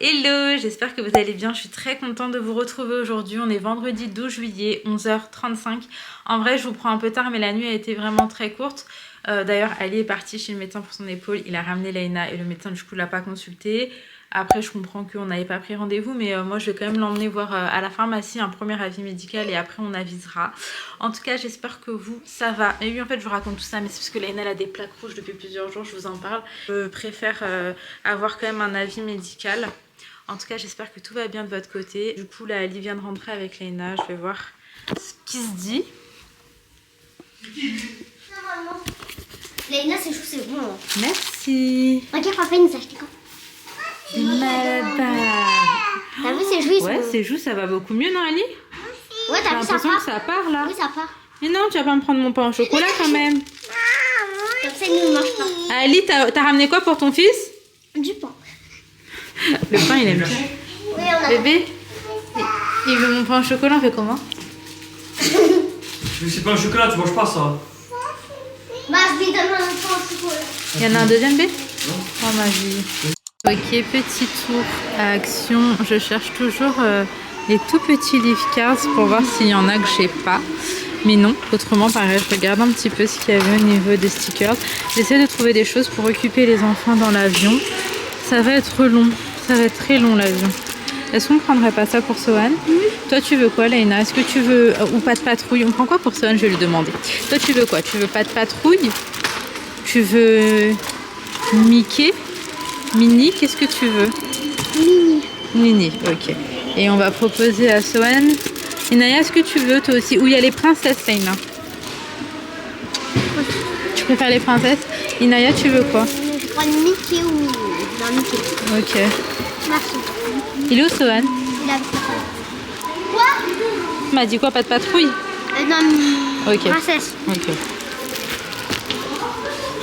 Hello, j'espère que vous allez bien, je suis très contente de vous retrouver aujourd'hui, on est vendredi 12 juillet, 11h35. En vrai je vous prends un peu tard mais la nuit a été vraiment très courte. D'ailleurs Ali est parti chez le médecin pour son épaule, il a ramené Laina et le médecin du coup l'a pas consulté. Après je comprends qu'on n'avait pas pris rendez-vous mais moi je vais quand même l'emmener voir à la pharmacie un premier avis médical et après on avisera. En tout cas j'espère que vous ça va. Et oui en fait je vous raconte tout ça mais c'est parce que Laina elle a des plaques rouges depuis plusieurs jours, je vous en parle. Je préfère avoir quand même un avis médical. En tout cas, j'espère que tout va bien de votre côté. Du coup, là, Ali vient de rentrer avec Laina. Je vais voir ce qui se dit. Normalement, Laina, ses joues, c'est bon. Merci. Regarde, papa, il nous a acheté quoi? Des malabars. T'as vu ses joues, ils Ouais, sont... ses joues, ça va beaucoup mieux, non, Ali? Ouais, J'ai t'as vu, ça l'impression que part. ça part, là. Oui, ça part. Mais non, tu vas pas me prendre mon pain au chocolat, quand même. Comme ça, il ne mange pas. Ali, t'as ramené quoi pour ton fils? Du pain. Le pain, il aime bien. Oui, on a... Bébé, il veut mon pain au chocolat, on fait comment? Mais c'est pas un chocolat, tu manges pas ça. Bah, je lui donne un pain au chocolat. Il y en a un deuxième, bébé? Oh, ma vie. Ok, petit tour à Action. Je cherche toujours les tout petits leaf cards pour voir s'il y en a que j'ai pas. Mais non, autrement pareil, je regarde un petit peu ce qu'il y avait au niveau des stickers. J'essaie de trouver des choses pour occuper les enfants dans l'avion. Ça va être long, ça va être très long l'avion. Est-ce qu'on prendrait pas ça pour Sohan? Toi tu veux quoi Laina? Est-ce que tu veux... ou pas de patrouille? On prend quoi pour Sohan? Je vais lui demander. Toi tu veux quoi? Tu veux pas de patrouille? Tu veux... Mickey? Mini? Qu'est-ce que tu veux? Mini. Mini, ok. Et on va proposer à Sohan. Inaya, est-ce que tu veux toi aussi? Où il y a les princesses, Laina? Tu préfères les princesses? Inaya, tu veux quoi? Je prends une Mickey ou... Non, Mickey. Ok. Merci. Il est où Sohan? Il a... Quoi? Tu m'as dit quoi? Pas de patrouille? Non, Ok. princesse. Ok.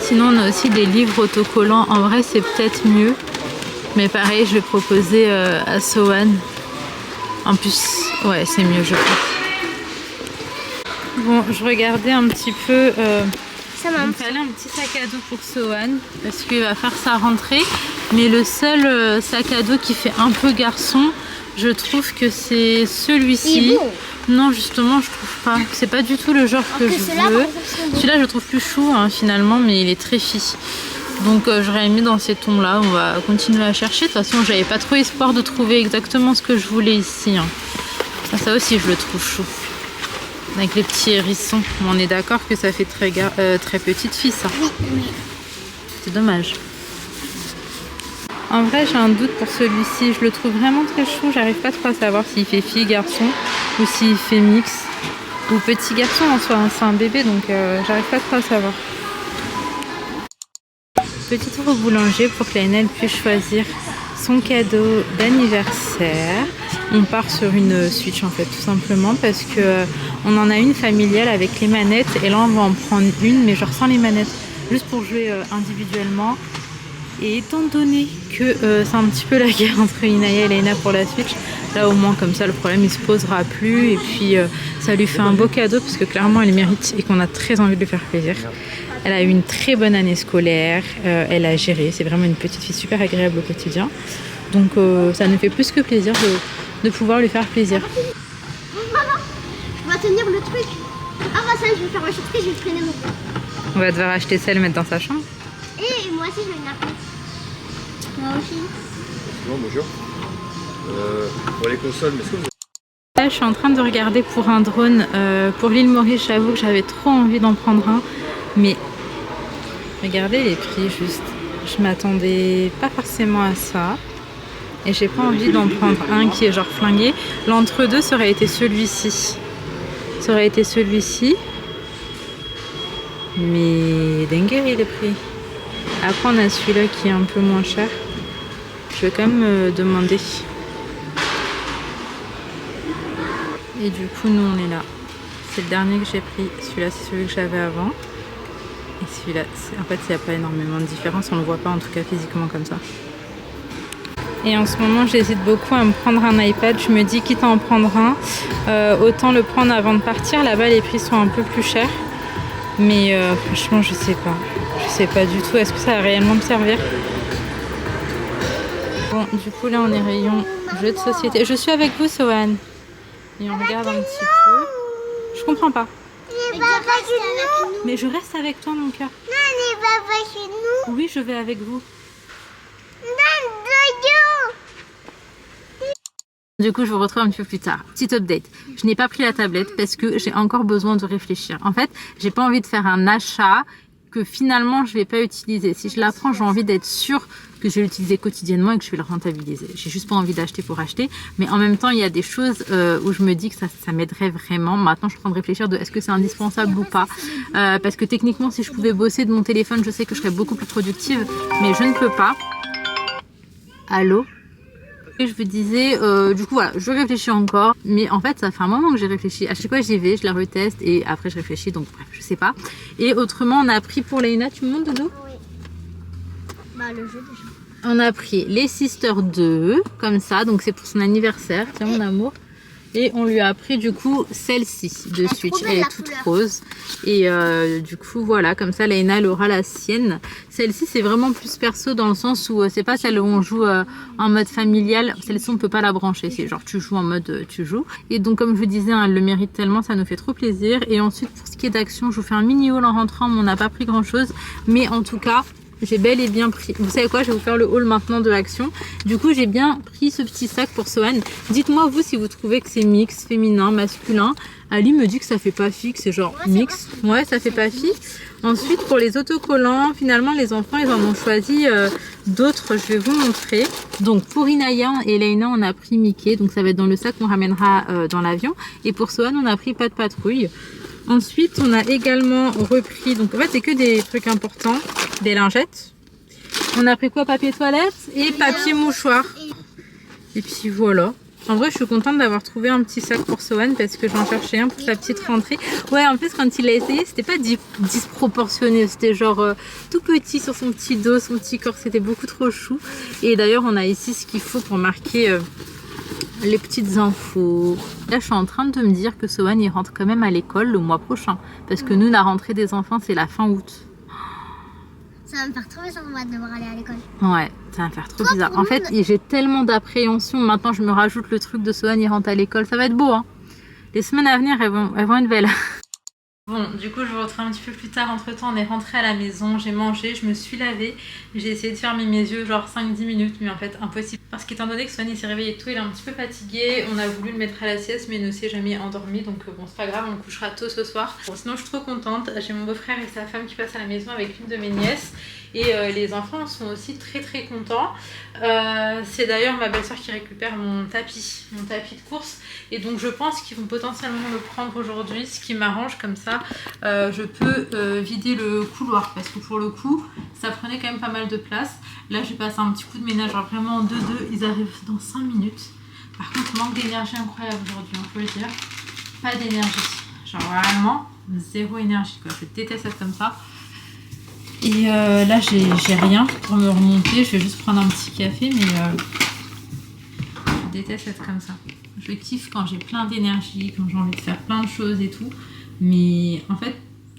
Sinon, on a aussi des livres autocollants. En vrai, c'est peut-être mieux. Mais pareil, je vais proposer à Sohan. En plus, ouais, c'est mieux, je pense. Bon, je regardais un petit peu... Ça m'a... il me fallait un petit sac à dos pour Sohan parce qu'il va faire sa rentrée. Mais le seul sac à dos qui fait un peu garçon, je trouve que c'est celui-ci. Il est beau. Non, justement, je trouve pas. C'est pas du tout le genre que je veux. Celui-là, je le trouve plus chou hein, finalement, mais il est très fille. Donc, j'aurais mis dans ces tons-là. On va continuer à chercher. De toute façon, j'avais pas trop espoir de trouver exactement ce que je voulais ici. Hein. Ça aussi, je le trouve chou. Avec les petits hérissons. On est d'accord que ça fait très petite fille, ça. Oui. C'est dommage. En vrai, j'ai un doute pour celui-ci. Je le trouve vraiment très chou. J'arrive pas trop à savoir s'il fait fille, garçon ou s'il fait mix. Ou petit garçon en soi. Hein. C'est un bébé, donc j'arrive pas trop à savoir. Petit tour au boulanger pour que Laina puisse choisir son cadeau d'anniversaire. On part sur une Switch en fait, tout simplement parce que on en a une familiale avec les manettes et là on va en prendre une, mais genre sans les manettes, juste pour jouer individuellement. Et étant donné que c'est un petit peu la guerre entre Inaya et Laina pour la Switch, là au moins comme ça le problème il se posera plus et puis ça lui fait un beau cadeau parce que clairement elle mérite et qu'on a très envie de lui faire plaisir. Elle a eu une très bonne année scolaire, elle a géré, c'est vraiment une petite fille super agréable au quotidien. Donc ça nous fait plus que plaisir de pouvoir lui faire plaisir. Maman, je vais tenir le truc. Ah bah ça, je vais faire ma surprise, je vais traîner mon... On va devoir acheter ça et le mettre dans sa chambre. Et moi aussi, je vais l'appeler. Moi aussi. Non, bonjour. Pour les consoles, mais est-ce que vous... Là, je suis en train de regarder pour un drone pour l'île Maurice. J'avoue que j'avais trop envie d'en prendre un. Mais regardez les prix juste. Je m'attendais pas forcément à ça. Et j'ai pas envie d'en prendre un qui est genre flingué. L'entre-deux, ça aurait été celui-ci. Ça aurait été celui-ci. Mais dinguerie les prix. Après, on a celui-là qui est un peu moins cher. Je vais quand même demander. Et du coup, nous, on est là. C'est le dernier que j'ai pris. Celui-là, c'est celui que j'avais avant. Et celui-là, en fait, il n'y a pas énormément de différence. On ne le voit pas, en tout cas, physiquement comme ça. Et en ce moment, j'hésite beaucoup à me prendre un iPad. Je me dis, quitte à en prendre un, autant le prendre avant de partir. Là-bas, les prix sont un peu plus chers. Mais franchement, je sais pas. Je sais pas du tout. Est-ce que ça va réellement me servir? Bon, du coup là on est rayon jeux de société. Je suis avec vous, Sohan. Et on regarde un petit peu. Je comprends pas. Mais je reste avec toi, mon cœur. Oui, je vais avec vous. Du coup, je vous retrouve un petit peu plus tard. Petite update. Je n'ai pas pris la tablette parce que j'ai encore besoin de réfléchir. En fait, j'ai pas envie de faire un achat que finalement je vais pas utiliser. Si je la prends, j'ai envie d'être sûre que je vais l'utiliser quotidiennement et que je vais le rentabiliser. J'ai juste pas envie d'acheter pour acheter. Mais en même temps, il y a des choses où je me dis que ça m'aiderait vraiment. Maintenant, je suis en train de réfléchir de est-ce que c'est indispensable ou pas. Parce que techniquement, si je pouvais bosser de mon téléphone, je sais que je serais beaucoup plus productive. Mais je ne peux pas. Allô? Et je vous disais, du coup voilà, je réfléchis encore, mais en fait ça fait un moment que j'ai réfléchi. À chaque fois j'y vais, je la reteste et après je réfléchis, donc bref, je sais pas. Et autrement, on a pris pour Léna, tu me montres Dodo? Oui. Bah le jeu déjà. On a pris les Sisters 2, comme ça, donc c'est pour son anniversaire, tiens mon amour. Et on lui a pris du coup celle-ci de Switch, elle est toute rose. Et du coup voilà, comme ça Léna elle aura la sienne. Celle-ci c'est vraiment plus perso dans le sens où c'est pas celle où on joue en mode familial. Celle-ci on peut pas la brancher, c'est genre tu joues en mode tu joues. Et donc comme je vous disais, elle le mérite tellement, ça nous fait trop plaisir. Et ensuite pour ce qui est d'action, je vous fais un mini haul en rentrant, mais on n'a pas pris grand chose. Mais en tout cas, j'ai bel et bien pris, vous savez quoi, je vais vous faire le haul maintenant de Action. Du coup j'ai bien pris ce petit sac pour Sohan. Dites-moi vous si vous trouvez que c'est mix, féminin, masculin. Ali me dit que ça fait pas fixe, c'est genre mix. Ouais, ça fait pas fixe. Ensuite pour les autocollants, finalement les enfants ils en ont choisi d'autres, je vais vous montrer. Donc pour Inaya et Leina on a pris Mickey, donc ça va être dans le sac qu'on ramènera dans l'avion. Et pour Sohan on a pris Pas de patrouille. Ensuite, on a également repris, donc en fait, c'est que des trucs importants, des lingettes. On a pris quoi? Papier toilette et papier mouchoir. Et puis voilà. En vrai, je suis contente d'avoir trouvé un petit sac pour Sohan parce que j'en cherchais un pour sa petite rentrée. Ouais, en plus, quand il l'a essayé, c'était pas disproportionné. C'était genre tout petit sur son petit dos, son petit corps. C'était beaucoup trop chou. Et d'ailleurs, on a ici ce qu'il faut pour marquer les petites infos. Là, je suis en train de me dire que Sohan il rentre quand même à l'école le mois prochain. Parce que nous, la rentrée des enfants, c'est la fin août. Ça va me faire trop bizarre de devoir aller à l'école. Ouais, ça va me faire trop bizarre. En fait, j'ai tellement d'appréhension. Maintenant, je me rajoute le truc de Sohan il rentre à l'école. Ça va être beau, hein. Les semaines à venir, elles vont être belles. Bon, du coup, je vous retrouve un petit peu plus tard. Entre temps, on est rentré à la maison, j'ai mangé, je me suis lavée. J'ai essayé de fermer mes yeux, genre 5-10 minutes, mais en fait, impossible. Parce qu'étant donné que Sohan s'est réveillé et tout, il est un petit peu fatigué. On a voulu le mettre à la sieste, mais il ne s'est jamais endormi. Donc, bon, c'est pas grave, on le couchera tôt ce soir. Bon, sinon, je suis trop contente. J'ai mon beau-frère et sa femme qui passent à la maison avec une de mes nièces. Et les enfants sont aussi très contents. C'est d'ailleurs ma belle-sœur qui récupère mon tapis de course. Et donc je pense qu'ils vont potentiellement le prendre aujourd'hui, ce qui m'arrange comme ça. Je peux vider le couloir parce que pour le coup, ça prenait quand même pas mal de place. Là, j'ai passé un petit coup de ménage, genre vraiment en 2-2. Ils arrivent dans 5 minutes. Par contre, manque d'énergie incroyable aujourd'hui, on peut le dire. Pas d'énergie. Genre vraiment, zéro énergie, quoi. Je déteste être comme ça. Et là, j'ai rien pour me remonter. Je vais juste prendre un petit café, mais je déteste être comme ça. Je kiffe quand j'ai plein d'énergie, quand j'ai envie de faire plein de choses et tout. Mais en fait,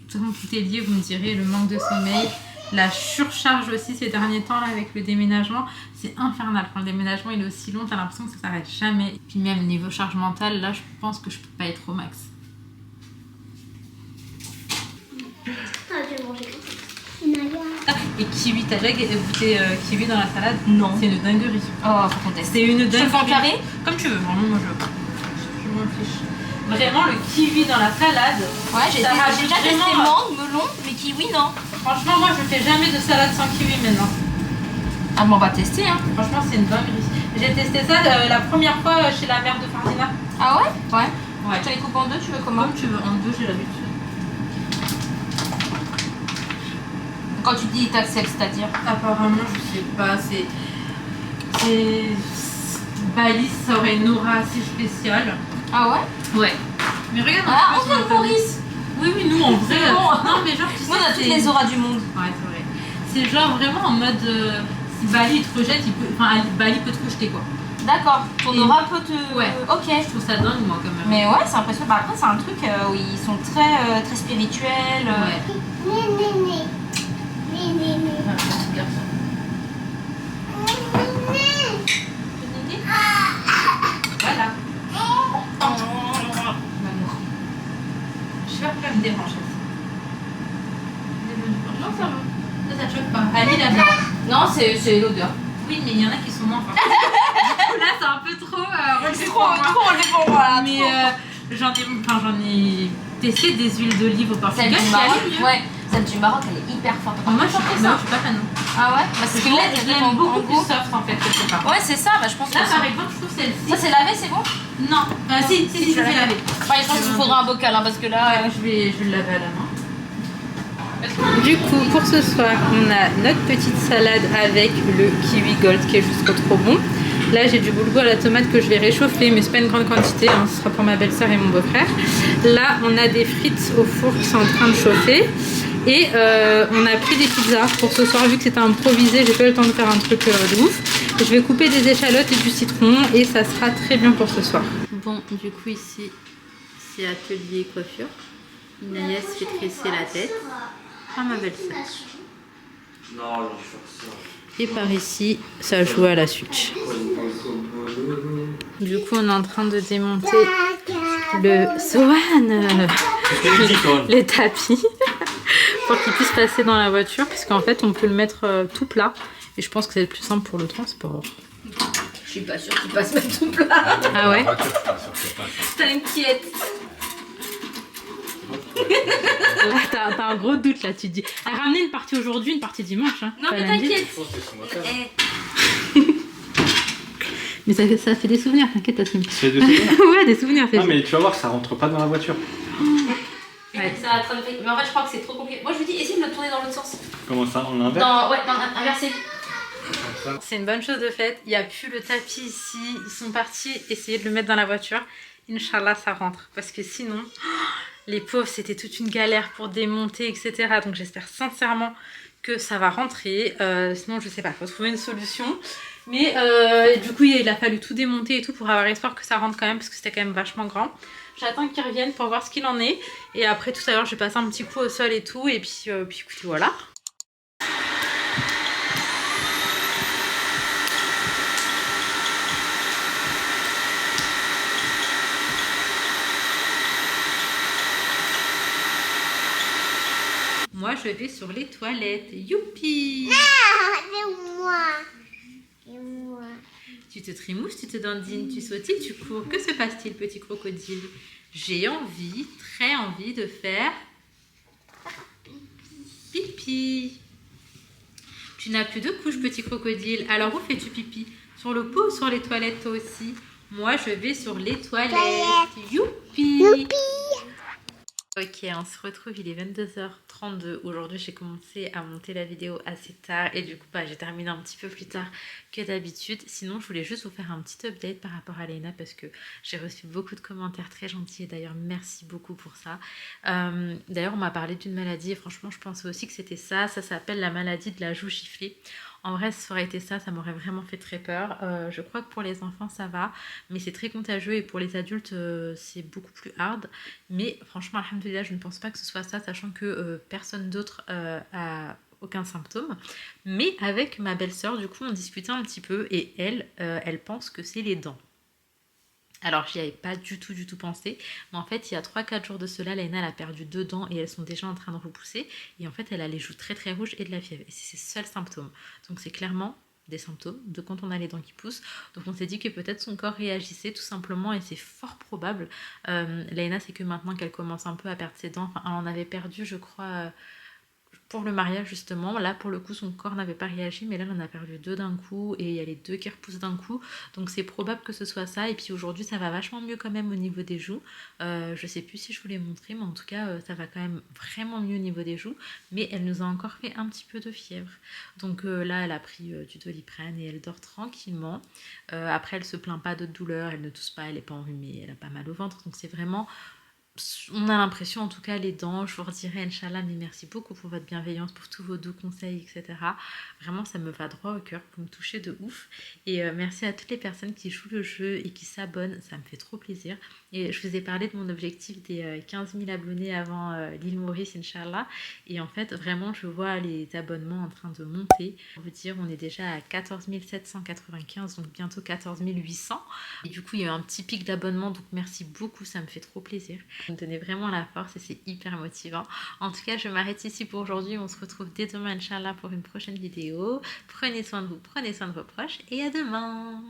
tout est lié, vous me direz, le manque de sommeil, la surcharge aussi ces derniers temps là avec le déménagement. C'est infernal. Quand le déménagement il est aussi long, t'as l'impression que ça s'arrête jamais. Et puis même niveau charge mentale, là, je pense que je peux pas être au max. Et kiwi, t'as déjà goûté kiwi dans la salade? Non. C'est une dinguerie. Oh, faut qu'on teste. C'est une dinguerie. Je te fais en carré? Comme tu veux, vraiment, moi je m'en fiche. Vraiment, le kiwi dans la salade. Ouais, j'ai déjà testé mangue, melon, mais kiwi, non. Franchement, moi je fais jamais de salade sans kiwi maintenant. Ah, bon, on va tester, hein. Franchement, c'est une dinguerie. J'ai testé ça la première fois chez la mère de Fardina. Ah ouais? Ouais. Ouais. Tu les coupes en deux, tu veux comment? Comme tu veux, en deux, j'ai l'habitude. Quand tu dis t'acceptes, c'est-à-dire? Apparemment, je sais pas, c'est Bali, ça aurait une aura assez spéciale. Ah ouais? Ouais. Mais regarde. Ah, on vient de Maurice. Oui, nous en vrai. Bon. Non, mais genre, tu sais. Nous, on a toutes les auras du monde. Ouais, c'est vrai. C'est genre vraiment en mode. Si Bali te rejette, Bali peut te rejeter quoi. D'accord. Ton aura peut te. Ouais. Ok. Je trouve ça dingue, moi, quand même. Mais ouais, c'est impressionnant. Bah, après, c'est un truc où ils sont très spirituels. Ouais. Non, c'est l'odeur. Oui, mais il y en a qui sont moins forts. Là, c'est un peu trop relevé pour moi. Trop relevé pour moi là. Mais j'en ai testé des huiles d'olive au Portugal. Celle du Maroc, ouais. Celle du Maroc, elle est hyper forte. Moi, je suis pas fan. Ah ouais? Parce que je l'aime beaucoup plus soft en fait, quelque part. Ouais, c'est ça, bah, je pense que là, par exemple, je trouve celle-ci. Ça, c'est lavé, c'est bon? Non, si, c'est lavé. Ouais, je pense qu'il faudra un bocal, hein, parce que là. Ouais, je vais le laver à la main. Du coup, pour ce soir, on a notre petite salade avec le kiwi gold qui est juste trop bon. Là, j'ai du boulgour à la tomate que je vais réchauffer, mais c'est pas une grande quantité, hein, ce sera pour ma belle-sœur et mon beau-frère. Là, on a des frites au four qui sont en train de chauffer. Et on a pris des pizzas pour ce soir, vu que c'était improvisé, j'ai pas eu le temps de faire un truc de ouf. Je vais couper des échalotes et du citron et ça sera très bien pour ce soir. Bon, du coup ici, c'est atelier coiffure. Inès fait tresser la tête. Ah, ma belle-sœur. Non, je vais faire ça. Et par ici, ça joue à la Switch. Du coup, on est en train de démonter le Sohan, les tapis, pour qu'il puisse passer dans la voiture, puisqu'en fait, on peut le mettre tout plat. Et je pense que c'est le plus simple pour le transport. Je suis pas sûre qu'il passe même tout plat. Ah ouais? T'inquiète. Là, t'as un gros doute là, tu te dis. Elle a ramené une partie aujourd'hui, une partie dimanche. Hein, non, mais t'inquiète. Mais ça fait des souvenirs, t'inquiète, Tassim. Ça fait des souvenirs? Ouais, des souvenirs. Ah, mais tu vas voir, ça rentre pas dans la voiture. Ouais, ça va être mais en fait, je crois que c'est trop compliqué. Moi, je lui dis, essaye de le tourner dans l'autre sens. Comment ça? On l'inverse? Ouais, inversé. C'est une bonne chose de fait. Il n'y a plus le tapis ici. Ils sont partis essayer de le mettre dans la voiture. Inch'Allah, ça rentre. Parce que sinon, les pauvres, c'était toute une galère pour démonter, etc. Donc j'espère sincèrement que ça va rentrer. Sinon, je sais pas, il faut trouver une solution. Mais du coup, il a fallu tout démonter et tout pour avoir espoir que ça rentre quand même, parce que c'était quand même vachement grand. J'attends qu'ils reviennent pour voir ce qu'il en est. Et après, tout à l'heure, je vais passer un petit coup au sol et tout. Et puis écoutez, voilà. Moi, je vais sur les toilettes. Youpi! C'est moi. C'est moi. Tu te trimousses, tu te dandines, tu sautilles, tu cours. Que se passe-t-il, petit crocodile? J'ai envie, très envie de faire pipi. Tu n'as plus de couche, petit crocodile. Alors, où fais-tu pipi? Sur le pot ou sur les toilettes, toi aussi? Moi, je vais sur les toilettes. Youpi! Youpi. Ok, on se retrouve, il est 22h32. Aujourd'hui, j'ai commencé à monter la vidéo assez tard et du coup, j'ai terminé un petit peu plus tard que d'habitude. Sinon, je voulais juste vous faire un petit update par rapport à Léna parce que j'ai reçu beaucoup de commentaires très gentils et d'ailleurs, merci beaucoup pour ça. D'ailleurs, on m'a parlé d'une maladie et franchement, je pensais aussi que c'était ça. Ça s'appelle la maladie de la joue giflée. En vrai, ça aurait été ça m'aurait vraiment fait très peur. Je crois que pour les enfants, ça va, mais c'est très contagieux et pour les adultes, c'est beaucoup plus hard. Mais franchement, alhamdoulilah, je ne pense pas que ce soit ça, sachant que personne d'autre a aucun symptôme. Mais avec ma belle-sœur, du coup, on discutait un petit peu et elle pense que c'est les dents. Alors, j'y avais pas du tout pensé. Mais en fait, il y a 3-4 jours de cela, Léna, elle a perdu 2 dents et elles sont déjà en train de repousser. Et en fait, elle a les joues très rouges et de la fièvre. Et c'est ses seuls symptômes. Donc, c'est clairement des symptômes de quand on a les dents qui poussent. Donc, on s'est dit que peut-être son corps réagissait tout simplement et c'est fort probable. Léna, c'est que maintenant qu'elle commence un peu à perdre ses dents. Enfin, elle en avait perdu, je crois... pour le mariage justement, là pour le coup son corps n'avait pas réagi, mais là on en a perdu 2 d'un coup et il y a les 2 qui repoussent d'un coup, donc c'est probable que ce soit ça. Et puis aujourd'hui ça va vachement mieux quand même au niveau des joues, je sais plus si je vous l'ai montré, mais en tout cas ça va quand même vraiment mieux au niveau des joues, mais elle nous a encore fait un petit peu de fièvre, donc là elle a pris du Doliprane et elle dort tranquillement. Après elle se plaint pas de douleur, elle ne tousse pas, elle est pas enrhumée, elle a pas mal au ventre, donc c'est vraiment... On a l'impression, en tout cas, les dents, je vous redirai, Inch'Allah, mais merci beaucoup pour votre bienveillance, pour tous vos doux conseils, etc. Vraiment, ça me va droit au cœur, vous me touchez de ouf. Et merci à toutes les personnes qui jouent le jeu et qui s'abonnent, ça me fait trop plaisir. Et je vous ai parlé de mon objectif des 15 000 abonnés avant l'île Maurice, Inch'Allah. Et en fait, vraiment, je vois les abonnements en train de monter. Pour vous dire, on est déjà à 14 795, donc bientôt 14 800. Et du coup, il y a eu un petit pic d'abonnements, donc merci beaucoup, ça me fait trop plaisir. Vous me donnez vraiment la force et c'est hyper motivant. En tout cas, je m'arrête ici pour aujourd'hui. On se retrouve dès demain, Inch'Allah, pour une prochaine vidéo. Prenez soin de vous, prenez soin de vos proches et à demain.